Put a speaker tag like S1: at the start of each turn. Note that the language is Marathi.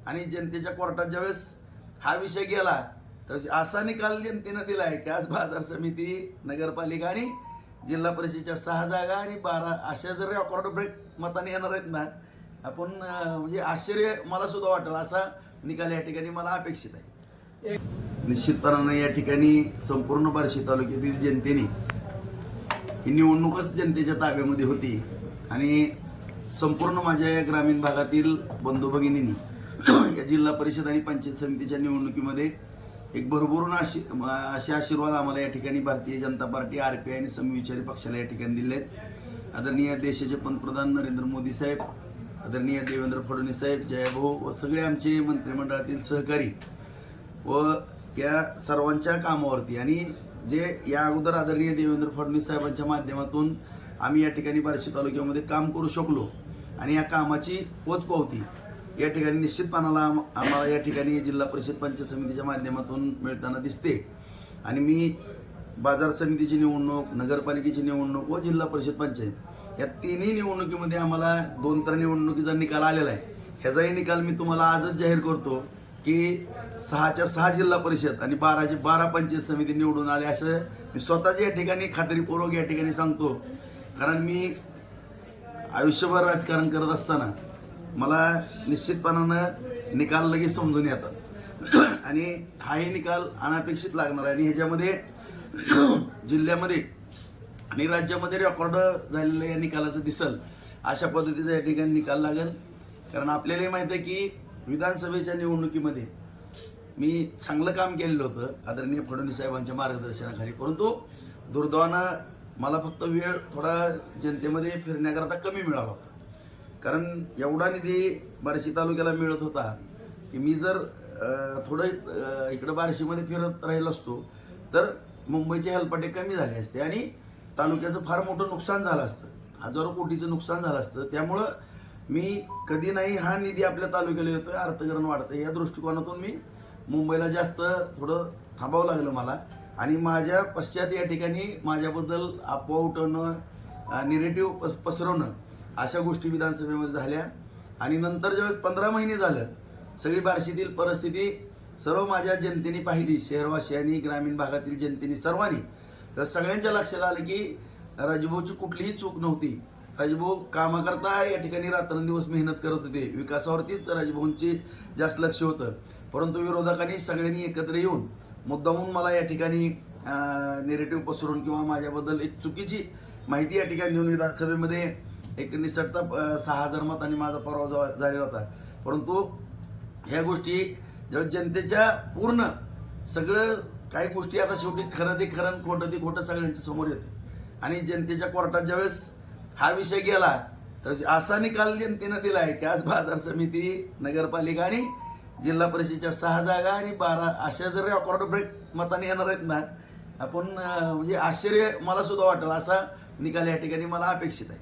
S1: आणि जनतेच्या कोर्टात ज्यावेळेस हा विषय गेला तर असा निकाल जनतेनं दिलाय की आज बाजार समिती, नगरपालिका आणि जिल्हा परिषदेच्या 6 जागा आणि 12 अशा जर रेकॉर्ड ब्रेक मताने येणार आहेत ना, आपण म्हणजे आश्चर्य मला सुद्धा वाटेल असा निकाल या ठिकाणी मला अपेक्षित आहे. निश्चितपणाने या ठिकाणी संपूर्ण बार्शी तालुक्यातील जनतेने ही निवडणूकच जनतेच्या ताब्यामध्ये होती आणि संपूर्ण माझ्या या ग्रामीण भागातील बंधू भगिनींनी या जिल्हा परिषद आणि पंचायत समितीच्या निवडणुकीमध्ये एक भरभरून असे आशीर्वाद आम्हाला या ठिकाणी भारतीय जनता पार्टी, RPI आणि समविचारी पक्षाला या ठिकाणी दिले आहेत. आदरणीय देशाचे पंतप्रधान नरेंद्र मोदी साहेब, आदरणीय देवेंद्र फडणवीस साहेब, जयभाऊ व सगळे आमचे मंत्रिमंडळातील सहकारी व या सर्वांच्या कामावरती आणि जे या अगोदर आदरणीय देवेंद्र फडणवीस साहेबांच्या माध्यमातून आम्ही या ठिकाणी बार्शी तालुक्यामध्ये काम करू शकलो आणि या कामाची पोचपावती या ठिकाणी निश्चितपणाला आम्हाला या ठिकाणी जिल्हा परिषद पंचायत समितीच्या माध्यमातून मिळताना दिसते. आणि मी बाजार समितीची निवडणूक, नगरपालिकेची निवडणूक व जिल्हा परिषद पंचायत या तिन्ही निवडणुकीमध्ये आम्हाला 2 तर निवडणुकीचा निकाल आलेला आहे. ह्याचाही निकाल मी तुम्हाला आजच जाहीर करतो की 6च्या 6 जिल्हा परिषद आणि 12ची 12 पंचायत समिती निवडून आले असं मी स्वतःच या ठिकाणी खात्रीपूर्वक या ठिकाणी सांगतो. कारण मी आयुष्यभर राजकारण करत असताना मला निश्चितपणानं निकाल लगेच समजून येतात आणि हाही निकाल अनपेक्षित लागणार आहे आणि ह्याच्यामध्ये जिल्ह्यामध्ये आणि राज्यामध्ये रेकॉर्ड झालेलं या निकालाचं दिसल अशा पद्धतीचा या ठिकाणी निकाल लागेल. कारण आपल्यालाही माहिती आहे की विधानसभेच्या निवडणुकीमध्ये मी चांगलं काम केलेलं होतं आदरणीय फडणवीस साहेबांच्या मार्गदर्शनाखाली, परंतु दुर्दैवानं मला फक्त वेळ थोडा जनतेमध्ये फिरण्याकरता कमी मिळाला होता. कारण एवढा निधी बार्शी तालुक्याला मिळत होता की मी जर थोडं इकडं बार्शीमध्ये फिरत राहिलो असतो तर मुंबईचे हेलपाटे कमी झाले असते आणि तालुक्याचं फार मोठं नुकसान झालं असतं, हजारो कोटीचं नुकसान झालं असतं. त्यामुळं मी कधी नाही हा निधी आपल्या तालुक्याला येतोय, अर्थकारण वाढतं या दृष्टिकोनातून मी मुंबईला जास्त थोडं थांबावं लागलं मला. आणि माझ्या पश्चात या ठिकाणी माझ्याबद्दल अफवा उठवणं, निगेटिव्ह पसरवणं अशा गोष्टी विधानसभेमध्ये झाल्या. आणि नंतर ज्यावेळेस 15 महिने झालं सगळी बार्शीतील परिस्थिती सर्व माझ्या जनतेने पाहिली, शहरवासियांनी, ग्रामीण भागातील जनतेने, सर्वांनी, तर सगळ्यांच्या लक्षात आलं की राजूभाऊची कुठलीही चूक नव्हती. राजूभाऊ कामाकरता या ठिकाणी रात्रंदिवस मेहनत करत होते, विकासावरतीच राजूभाऊंची जास्त लक्ष होतं. परंतु विरोधकांनी सगळ्यांनी एकत्र येऊन मुद्दामून मला या ठिकाणी निगेटिव्ह पसरून किंवा माझ्याबद्दल एक चुकीची माहिती या ठिकाणी देऊन विधानसभेमध्ये एक निसटता 6,000 मतांनी माझा पराभव झालेला होता. परंतु ह्या गोष्टी जेव्हा जनतेच्या पूर्ण सगळं काही गोष्टी आता शेवटी खरं ते खरं, खोटं ते खोटं सगळ्यांच्या समोर येतं आणि जनतेच्या कोर्टात ज्यावेळेस हा विषय गेला तर असा निकाल जनतेनं दिलाय की आज बाजार समिती, नगरपालिका आणि जिल्हा परिषदेच्या 6 जागा आणि 12 अशा जर रेकॉर्ड ब्रेक मताने येणार आहेत ना, आपण म्हणजे आश्चर्य मला सुद्धा वाटेल असा निकाल या ठिकाणी मला अपेक्षित आहे.